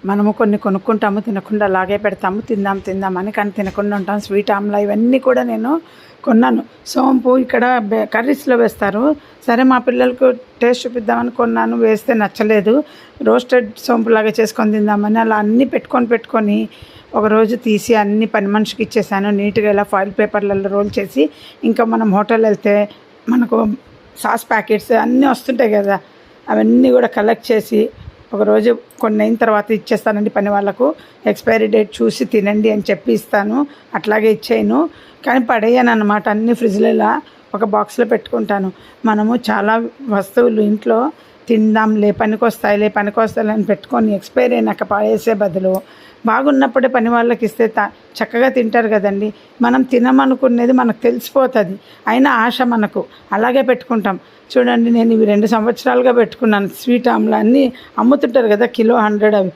మనము కొన్ని కొనుక్కుంటాము, తినకుండా అలాగే పెడతాము, తిందామని. కానీ తినకుండా ఉంటాం. స్వీట్ ఆమ్లా ఇవన్నీ కూడా నేను కొన్నాను. సోంపు ఇక్కడ కర్రీస్లో వేస్తారు. సరే మా పిల్లలకు టేస్ట్ చూపిద్దామని కొన్నాను. వేస్తే నచ్చలేదు. రోస్టెడ్ సోంపులాగా చేసుకొని తిందామని అలా అన్నీ పెట్టుకొని ఒకరోజు తీసి అన్ని పని మనిషికి ఇచ్చేసాను. నీట్గా ఇలా ఫాయిల్ పేపర్లలో రోల్ చేసి, ఇంకా మనం హోటల్ వెళ్తే మనకు సాస్ ప్యాకెట్స్ అన్నీ వస్తుంటాయి కదా, అవన్నీ కూడా కలెక్ట్ చేసి ఒకరోజు కొన్ని అయిన తర్వాత ఇచ్చేస్తానండి పని వాళ్ళకు. ఎక్స్పైరీ డేట్ చూసి తినండి అని చెప్పి ఇస్తాను. అట్లాగే ఇచ్చేయను. కానీ పడేయను అన్నమాట. అన్ని ఫ్రిడ్జ్లలో ఒక బాక్స్లో పెట్టుకుంటాను. మనము చాలా వస్తువులు ఇంట్లో తిందాంలే, పనికొస్తాయిలే అని పెట్టుకొని ఎక్స్పైరీ అయినాక పడేసే బదులు బాగున్నప్పుడే పని వాళ్ళకి ఇస్తే చక్కగా తింటారు కదండి. మనం తినమనుకునేది మనకు తెలిసిపోతుంది, అయినా ఆశ మనకు, అలాగే పెట్టుకుంటాం. చూడండి, నేను ఇవి 2 సంవత్సరాలుగా పెట్టుకున్నాను. స్వీట్ ఆమ్లా అన్నీ అమ్ముతుంటారు కదా, కిలో 100 అవి